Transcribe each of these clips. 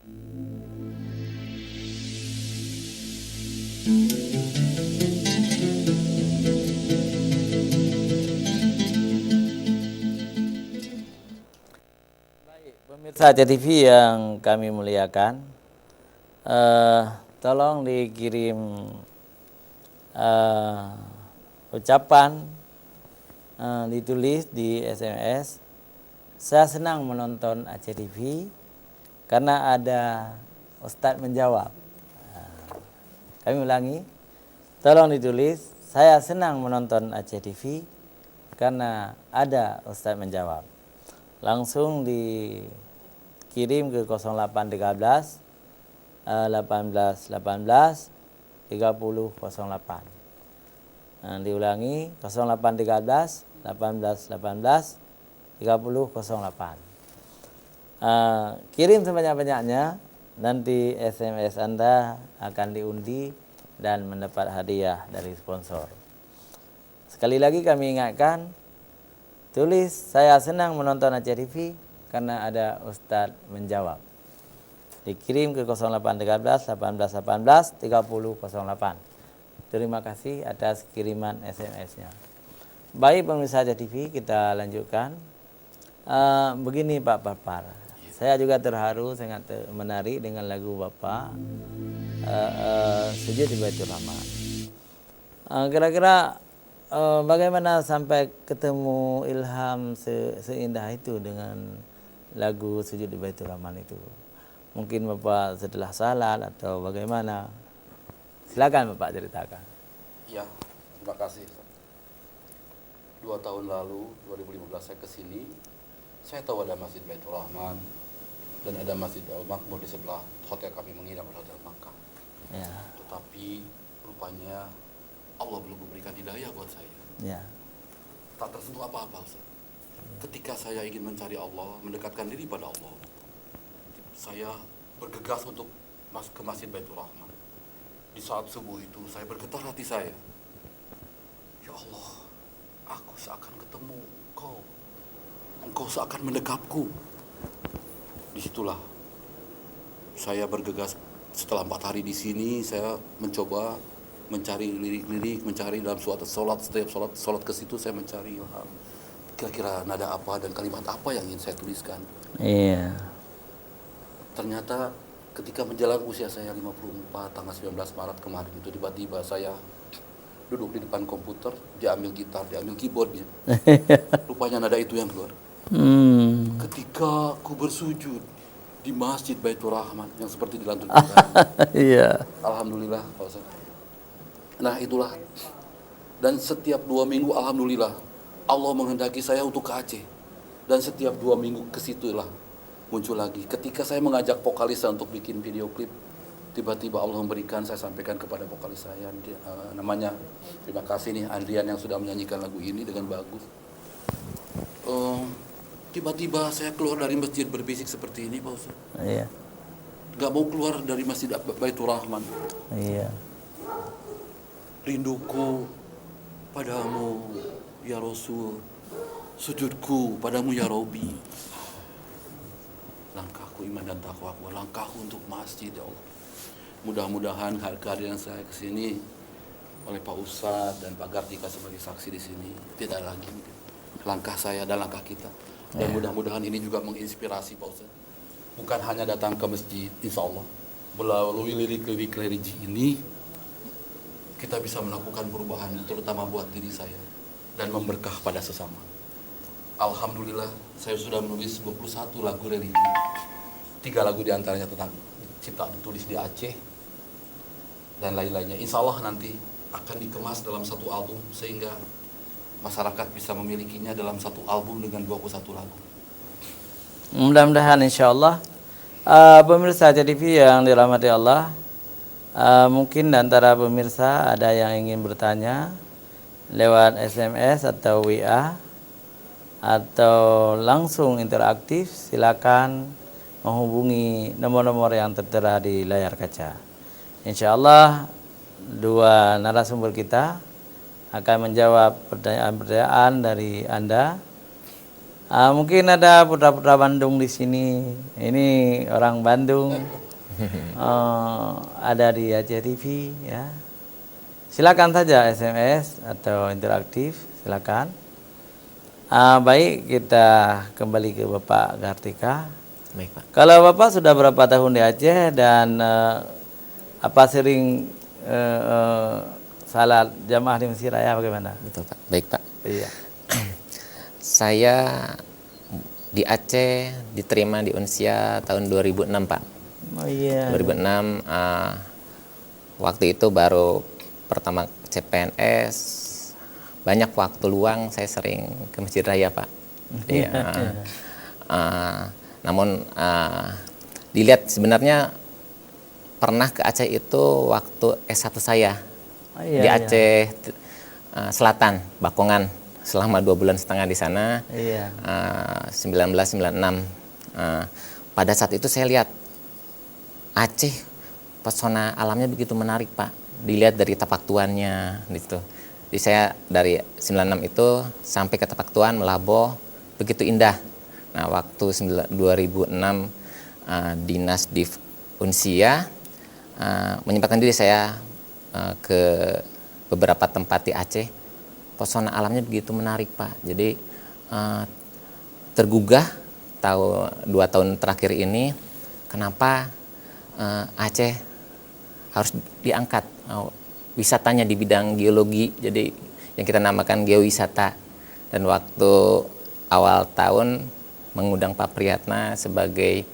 Baik, pemirsa Aceh TV yang kami muliakan, tolong dikirim ucapan, ditulis di SMS. Saya senang menonton Aceh TV karena ada Ustadz menjawab. Kami ulangi, tolong ditulis, saya senang menonton Aceh TV karena ada Ustadz menjawab. Langsung dikirim ke 0813 18 18 3008. Diulangi 0813 18 18 3008. Kirim sebanyak-banyaknya, nanti SMS Anda akan diundi dan mendapat hadiah dari sponsor. Sekali lagi kami ingatkan, tulis saya senang menonton Aceh TV karena ada Ustadz menjawab. Dikirim ke 0813 18 18 3008. Terima kasih atas kiriman SMS-nya. Baik pemirsa Aceh TV, kita lanjutkan. Begini Pak Papar, saya juga terharu, sangat menarik dengan lagu Bapak Sujud di Baitur Rahman. Kira-kira bagaimana sampai ketemu ilham seindah itu dengan lagu Sujud di Baitur Rahman itu? Mungkin Bapak setelah salat atau bagaimana? Silakan Bapak ceritakan. Ya, terima kasih. 2 tahun lalu, 2015 saya kesini. Saya tahu ada Masjid Baitur Rahman dan ada Masjid Al-Makmur di sebelah hotel kami menginap di Hotel Makkah. Ya. Tetapi rupanya Allah belum memberikan hidayah buat saya. Ya. Tak tersentuh apa-apa, Ustaz. Ketika saya ingin mencari Allah, mendekatkan diri pada Allah, saya bergegas untuk masuk ke Masjid Baitur Rahman. Di saat subuh itu saya bergetar hati saya. Ya Allah, aku seakan ketemu Engkau. Engkau seakan mendekapku. Disitulah saya bergegas. Setelah 4 hari di sini, saya mencoba mencari lirik-lirik, mencari dalam suatu sholat. Setiap sholat ke situ saya mencari ilham. Kira-kira nada apa dan kalimat apa yang ingin saya tuliskan. Iya. Ternyata ketika menjelang usia saya 54, tanggal 19 Maret kemarin itu, tiba-tiba saya duduk di depan komputer, diambil gitar, diambil keyboard. Rupanya nada itu yang keluar. Ketika aku bersujud di Masjid Baitur Rahman yang seperti dilantunkan tadi. Iya. Alhamdulillah, Pak Ustaz. Nah itulah. Dan setiap 2 minggu, alhamdulillah, Allah menghendaki saya untuk ke Aceh. Dan setiap 2 minggu ke situlah muncul lagi. Ketika saya mengajak vokalis untuk bikin video klip, tiba-tiba Allah memberikan, saya sampaikan kepada vokalis saya, namanya, terima kasih nih Andrian yang sudah menyanyikan lagu ini dengan bagus. Tiba-tiba saya keluar dari masjid berbisik seperti ini, Pak Ustaz. Iya. Gak mau keluar dari Masjid Baitur Rahman. Iya. Rinduku padamu ya Rasul, sujudku padamu ya Robi. Langkahku iman dan takwaku, langkahku untuk masjid ya Allah. Mudah-mudahan kehadiran saya ke sini oleh Pak Ustadz dan Pak Gartika sebagai saksi di sini tidak lagi langkah saya dan langkah kita. Dan mudah-mudahan ini juga menginspirasi Pak Ustadz. Bukan hanya datang ke masjid, insya Allah melalui lirik-lirik religi ini kita bisa melakukan perubahan, terutama buat diri saya dan memberkah pada sesama. Alhamdulillah, saya sudah menulis 21 lagu religi. 3 lagu diantaranya tentang ditulis di Aceh dan lain-lainnya. Insya Allah nanti akan dikemas dalam satu album sehingga masyarakat bisa memilikinya dalam satu album dengan 21 lagu. Mudah-mudahan insya Allah pemirsa Aceh TV yang dirahmati Allah, mungkin di antara pemirsa ada yang ingin bertanya lewat SMS atau WA atau langsung interaktif, silakan menghubungi nomor-nomor yang tertera di layar kaca. Insya Allah 2 narasumber kita akan menjawab pertanyaan-pertanyaan dari Anda Mungkin ada putra-putra Bandung di sini. Ini orang Bandung. Ada di Aceh TV ya. Silakan saja SMS atau interaktif, silakan. Baik, kita kembali ke Bapak Kartika. Baik, Pak. Kalau Bapak sudah berapa tahun di Aceh dan apa sering salat jamaah di Masjid Raya bagaimana? Betul, Pak. Baik, Pak. Iya. Saya di Aceh diterima di Unsia tahun 2006, Pak. Oh iya. 2006 waktu itu baru pertama CPNS. Banyak waktu luang saya sering ke Masjid Raya, Pak. Iya. Namun dilihat sebenarnya pernah ke Aceh itu waktu S1 saya Iya, di Aceh Selatan, Bakongan, selama 2,5 bulan di sana. Iya. 1996. Pada saat itu saya lihat Aceh pesona alamnya begitu menarik, Pak. Dilihat dari Tapak Tuannya gitu. Jadi saya dari 96 itu sampai ke Tapak Tuan, Melabo, begitu indah. Nah, waktu 2006 Dinas Div Unsia menyempatkan diri saya ke beberapa tempat di Aceh. Pesona alamnya begitu menarik, Pak. Jadi tergugah 2 tahun terakhir ini kenapa Aceh harus diangkat wisatanya di bidang geologi, jadi yang kita namakan geowisata. Dan waktu awal tahun mengundang Pak Priyatna sebagai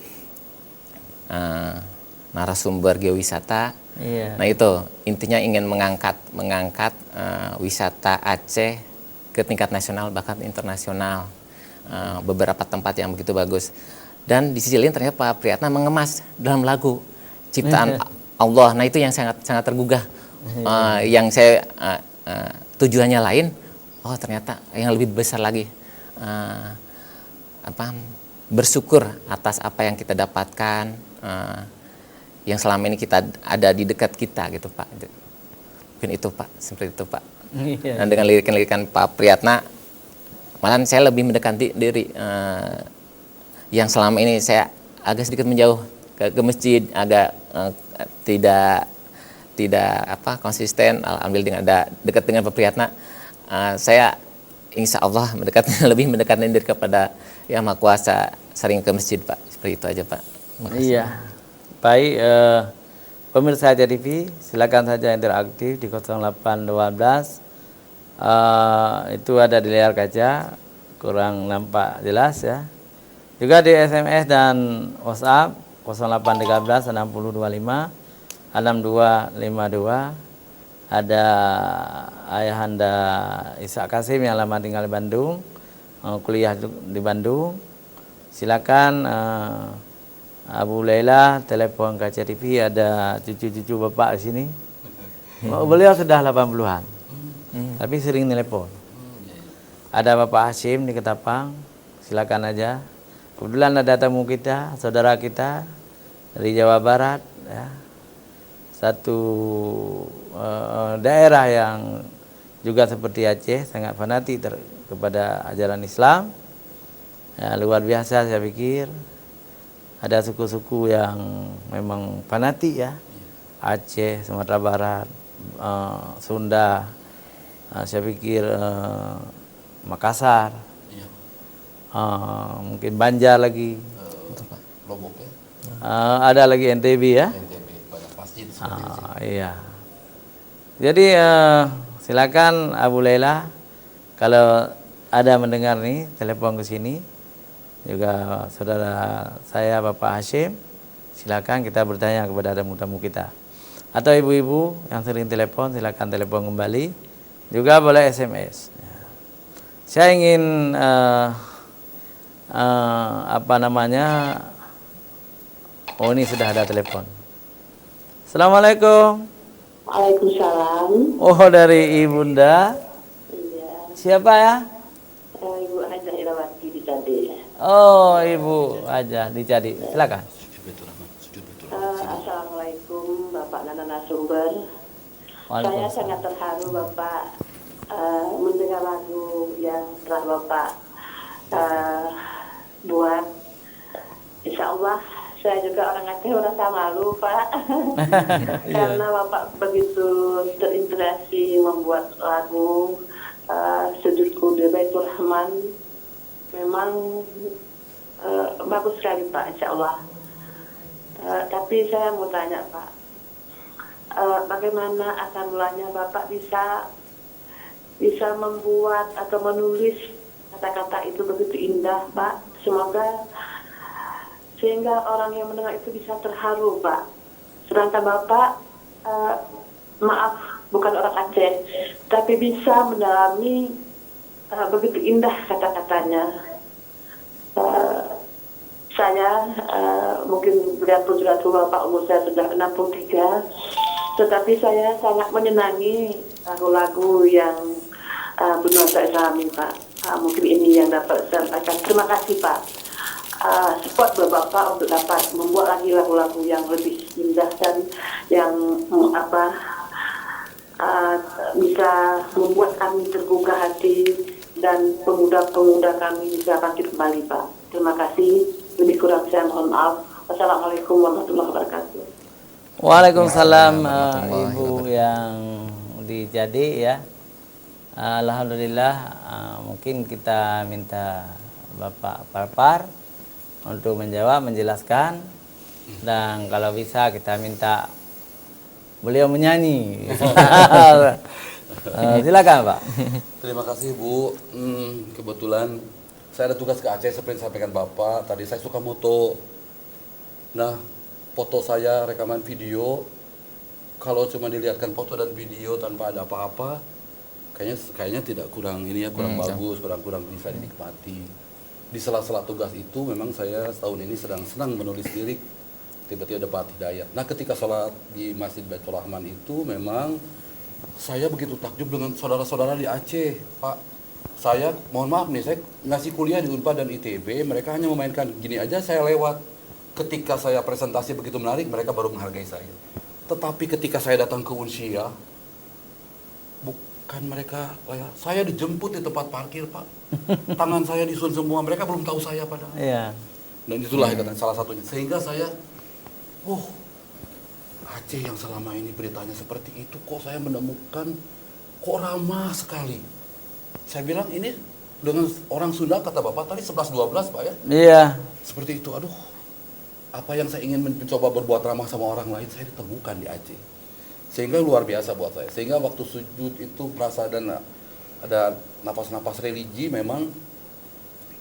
narasumber geowisata. Iya. Nah, itu intinya ingin mengangkat wisata Aceh ke tingkat nasional bahkan internasional. Beberapa tempat yang begitu bagus. Dan di sisi lain ternyata Pak Priyatna mengemas dalam lagu ciptaan Allah. Nah, itu yang sangat tergugah. Yang saya tujuannya lain, ternyata yang lebih besar lagi, bersyukur atas apa yang kita dapatkan, yang selama ini kita ada di dekat kita gitu, Pak. Mungkin itu, Pak, seperti itu, Pak. Dan dengan lirik-lirikan Pak Priyatna, malah saya lebih mendekati diri yang selama ini saya agak sedikit menjauh ke masjid, agak tidak konsisten. Alhamdulillah dengan ada dekat dengan Pak Priyatna, saya insya Allah lebih mendekatkan diri kepada Yang Maha Kuasa, sering ke masjid, Pak. Seperti itu aja, Pak. Makasih. Iya. Baik, pemirsa Aceh TV, silakan saja interaktif di 0812. Itu ada di layar kaca, kurang nampak jelas ya. Juga di SMS dan WhatsApp 0813 6025 6252. Ada Ayahanda Ishak Kasim yang lama tinggal di Bandung, kuliah di Bandung. Silakan Abu Laila telepon ke Aceh TV. Ada cucu-cucu bapak di sini. Beliau sudah 80-an, tapi sering telepon. Ada Bapak Hashim di Ketapang, silakan aja. Kebetulan ada tamu kita, saudara kita dari Jawa Barat, ya. Satu daerah yang juga seperti Aceh, sangat fanatik kepada ajaran Islam. Ya, luar biasa saya pikir. Ada suku-suku yang memang fanatik ya. Aceh, Sumatera Barat, Sunda, saya pikir Makassar, mungkin Banjar lagi. Lombok ya. Ada lagi NTB ya. NTB banyak masjid seperti itu. Iya. Jadi silakan Abu Laila, kalau ada mendengar nih telepon ke sini, juga saudara saya Bapak Hashim, silakan kita bertanya kepada tamu-tamu kita. Atau ibu-ibu yang sering telepon, silakan telepon kembali. Juga boleh SMS. Saya ingin oh, ini sudah ada telepon. Assalamualaikum. Waalaikumsalam. Oh, dari Ibunda. Iya. Siapa ya? Ibu Hajah Irawati di Cade. Oh, Ibu aja dicari. Silakan. Assalamualaikum Bapak Nana Nasumber. Saya sangat terharu Bapak mendengar lagu yang telah Bapak eh, buat insya Allah saya juga orang Aceh merasa malu Pak karena Bapak begitu terinspirasi membuat lagu Sujudku di Baitur Rahman. Memang bagus sekali Pak, insya Allah. Tapi saya mau tanya Pak, bagaimana asal mulanya Bapak bisa membuat atau menulis kata-kata itu begitu indah Pak? Semoga sehingga orang yang mendengar itu bisa terharu Pak. Sedangkan Bapak, maaf bukan orang Aceh, tapi bisa mendalami begitu indah kata-katanya. Saya mungkin melihat putra Bapak umur saya sudah 63, tetapi saya sangat menyenangi lagu-lagu yang bernuansa Islami Pak. Mungkin ini yang dapat saya sampaikan. Terima kasih Pak. Support Bapak untuk dapat membuat lagi lagu-lagu yang lebih indah dan yang bisa membuat kami tergugah hati dan pemuda-pemuda kami bisa bangkit kembali Pak. Terima kasih. Lebih kurang saya mohon maaf. Wassalamualaikum warahmatullahi wabarakatuh. Waalaikumsalam Warahmatullahi Ibu wabarakatuh. yang dijadi ya. Alhamdulillah, mungkin kita minta Bapak Parpar untuk menjawab, menjelaskan, dan kalau bisa kita minta beliau menyanyi. Silakan Pak. Terima kasih Bu. Kebetulan saya ada tugas ke Aceh seperti disampaikan Bapak. Tadi saya suka moto. Nah, foto saya, rekaman video, kalau cuma dilihatkan foto dan video tanpa ada apa-apa, kayaknya tidak kurang ini ya, kurang bagus, kurang bisa dinikmati. Di sela-sela tugas itu memang saya setahun ini sedang senang menulis lirik. Tiba-tiba dapat hidayah. Nah, ketika sholat di Masjid Baitur Rahman itu memang saya begitu takjub dengan saudara-saudara di Aceh, Pak. Saya mohon maaf nih, saya ngasih kuliah di Unpad dan ITB, mereka hanya memainkan gini aja, saya lewat. Ketika saya presentasi begitu menarik, mereka baru menghargai saya. Tetapi ketika saya datang ke Unsia, bukan mereka, saya dijemput di tempat parkir Pak. Tangan saya disusun semua, mereka belum tahu saya padahal. Iya. Dan itulah salah satunya. Sehingga saya, Aceh yang selama ini beritanya seperti itu, kok saya menemukan, kok ramah sekali. Saya bilang ini dengan orang Sunda, kata Bapak tadi 11-12 Pak ya. Iya. Seperti itu, aduh. Apa yang saya ingin mencoba berbuat ramah sama orang lain, saya ditemukan di Aceh. Sehingga luar biasa buat saya. Sehingga waktu sujud itu merasa ada napas-napas religi. Memang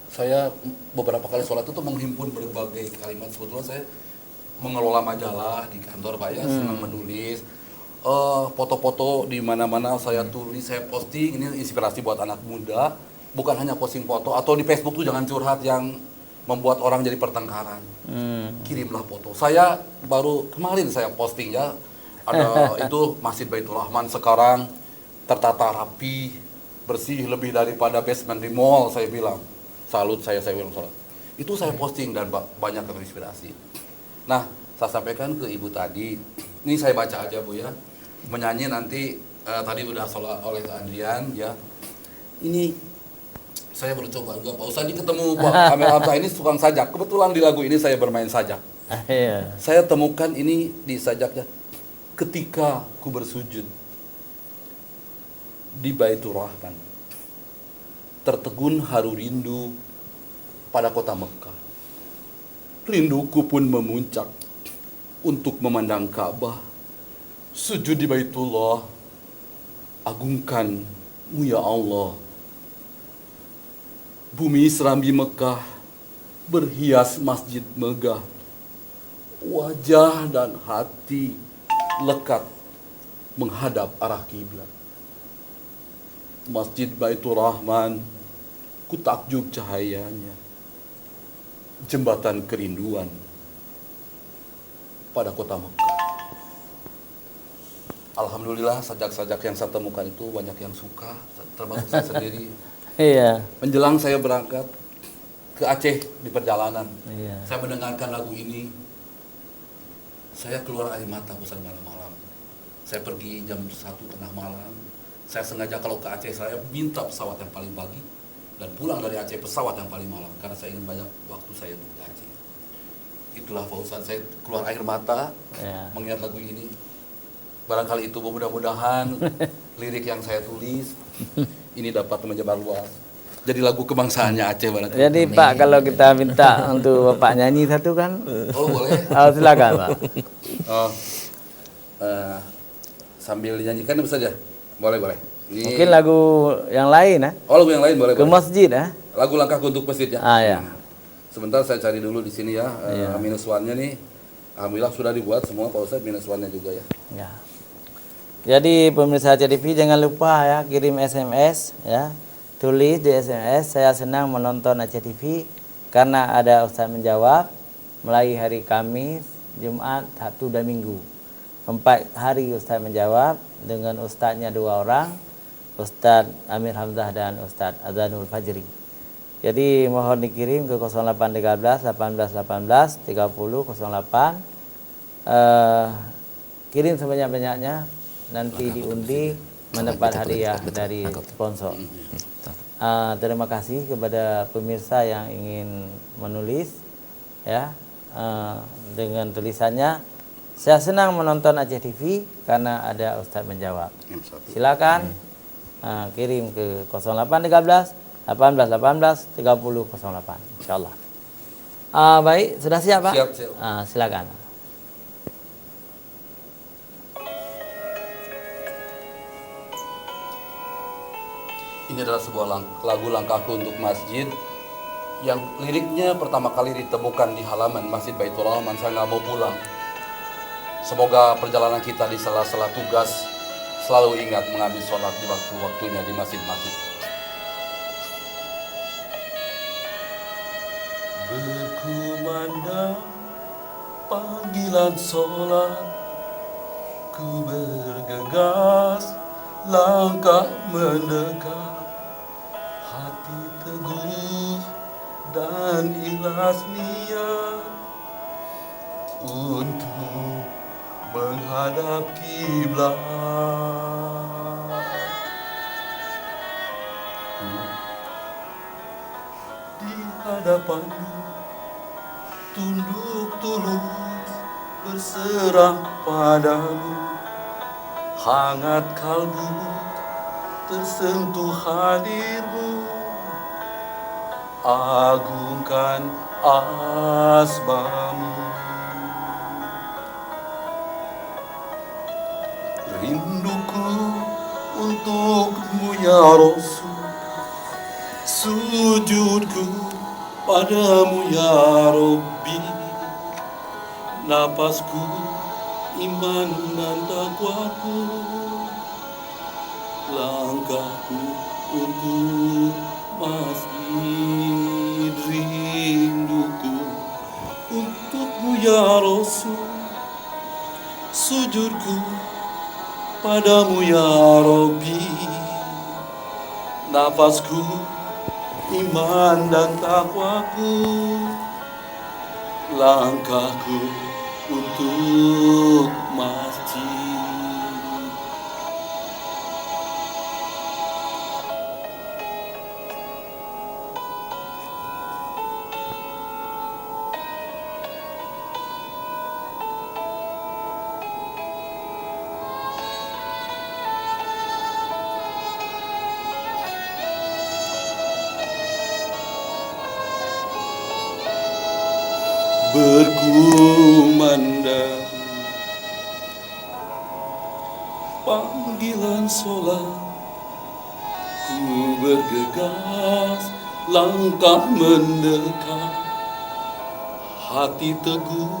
saya beberapa kali sholat itu menghimpun berbagai kalimat. Sebetulnya saya mengelola majalah di kantor Pak ya, senang menulis. Foto-foto di mana-mana saya tulis, saya posting. Ini inspirasi buat anak muda. Bukan hanya posting foto, atau di Facebook tuh jangan curhat yang membuat orang jadi pertengkaran. Kirimlah foto. Saya baru kemarin saya posting ya, ada itu Masjid Baitur Rahman sekarang tertata rapi, bersih lebih daripada basement di mall. Saya bilang salut, saya bilang salut. Itu saya posting dan banyak terinspirasi. Nah, saya sampaikan ke Ibu tadi, ini saya baca aja Bu ya, menyanyi nanti tadi udah sholat oleh Andrian ya. Ini saya baru coba juga Pak Ustadz ketemu Pak Amel Hamzah ini tukang sajak. Kebetulan di lagu ini saya bermain sajak. Iya. Saya temukan ini di sajaknya. Ketika ku bersujud di Baitur Rahman, tertegun haru rindu pada kota Mekah. Rinduku pun memuncak untuk memandang Ka'bah. Sujud di Baitullah, agungkanmu ya Allah. Bumi serambi Mekah berhias masjid megah. Wajah dan hati lekat menghadap arah kiblat. Masjid Baitur Rahman, ku takjub cahayanya. Jembatan kerinduan pada kota Mekah. Alhamdulillah sajak-sajak yang saya temukan itu banyak yang suka, termasuk saya sendiri. Iya. Menjelang saya berangkat ke Aceh di perjalanan, Iya. saya mendengarkan lagu ini, saya keluar air mata bosan malam-malam. Saya pergi jam 1 tengah malam. Saya sengaja kalau ke Aceh saya minta pesawat yang paling pagi. dan pulang dari Aceh pesawat yang paling malam karena saya ingin banyak waktu saya untuk di Aceh. Itulah Pak Ustadz, saya keluar air mata Ya. mengingat lagu ini. Barangkali itu mudah-mudahan lirik yang saya tulis ini dapat menyebar luas. Jadi lagu kebangsaannya Aceh barangkali. Jadi Pak, kalau kita minta untuk Bapak nyanyi satu kan? Oh boleh. Oh, silakan Pak. Oh, sambil dinyanyikan bisa saja. Boleh. Ini, Mungkin lagu yang lain oh lagu yang lain boleh. ke masjid ya. Lagu Langkahku untuk Masjid ya. Ah ya. Sebentar saya cari dulu di sini ya. Iya. Minus one-nya nih. Alhamdulillah sudah dibuat semua Pak Ustadz, minus one-nya juga ya. Ya. Jadi pemirsa CTV jangan lupa ya kirim SMS ya. Tulis di SMS, saya senang menonton Aceh TV karena ada Ustadz menjawab mulai hari Kamis, Jumat, Sabtu dan Minggu. 4 hari Ustadz menjawab dengan Ustadznya 2 orang, Ustadz Amir Hamzah dan Ustadz Adzanul Fajri. Jadi mohon dikirim ke 0813 18 18 30 08. Kirim sebanyak-banyaknya, nanti diundi mendapat hadiah dari sponsor. Terima kasih kepada pemirsa yang ingin menulis ya dengan tulisannya. Saya senang menonton Aceh TV karena ada Ustadz menjawab. Silakan kirim ke 0813 18 18 30 08. Insyaallah. Baik, sudah siap Pak? Siap. Silakan. Ini adalah sebuah lagu Langkahku untuk Masjid yang liriknya pertama kali ditemukan di halaman Masjid Baitur Rahman. Saya nggak mau pulang. Semoga perjalanan kita di sela-sela tugas selalu ingat mengambil sholat di waktu-waktunya di masjid-masjid. Berkumandang panggilan sholat, ku bergegas langkah mendekat, hati teguh dan ikhlas niat untuk menghadap kiblat. Di hadapanmu tunduk tulus berserah padamu, hangat kalbu tersentuh hadirmu, agungkan asmamu. Rinduku untukmu ya Rasul, sujudku padamu ya Rabbi, napasku iman dan takwaku, langkahku untuk masjid. Rinduku untukmu ya Rasul, sujudku padamu ya Rabbi, napasku iman dan takwaku, langkahku untuk masjid. Berkumandang panggilan sholat, ku bergegas langkah mendekat, hati teguh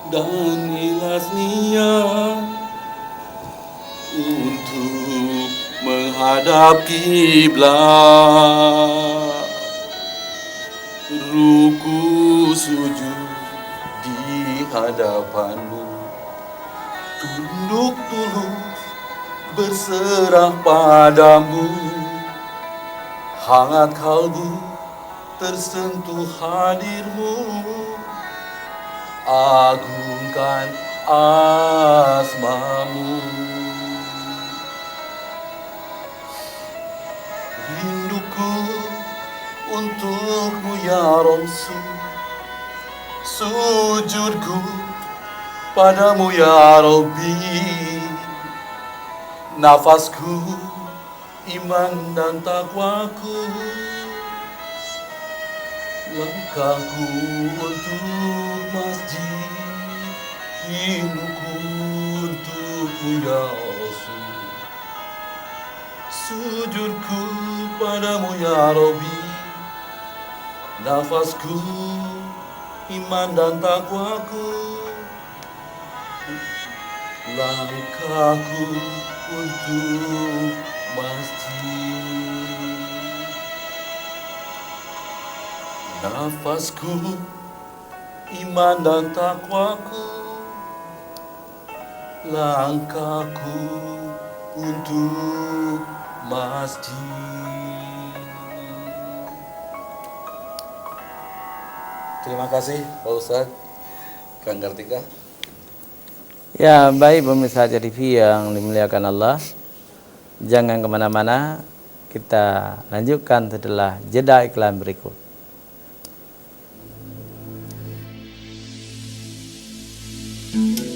dan ikhlas niat untuk menghadap kiblat. Ruku sujud di hadapanmu, tunduk tulus berserah padamu, hangat kalbu tersentuh hadirmu, agungkan asmamu. Rinduku untukmu ya Rasul. Sujudku padamu ya Rabbi. Nafasku, iman dan takwaku. Langkahku untuk masjid, rinduku untukmu ya Rasul. Sujudku padamu ya Rabbi. Nafasku, iman dan takwaku. Langkahku untuk masjid. Nafasku, iman dan takwaku. Langkahku untuk masjid. Terima kasih Pak Ustadz, Kang Kartika. Ya, baik pemirsa TV yang dimuliakan Allah. Jangan kemana-mana, kita lanjutkan setelah jeda iklan berikut. Thank you.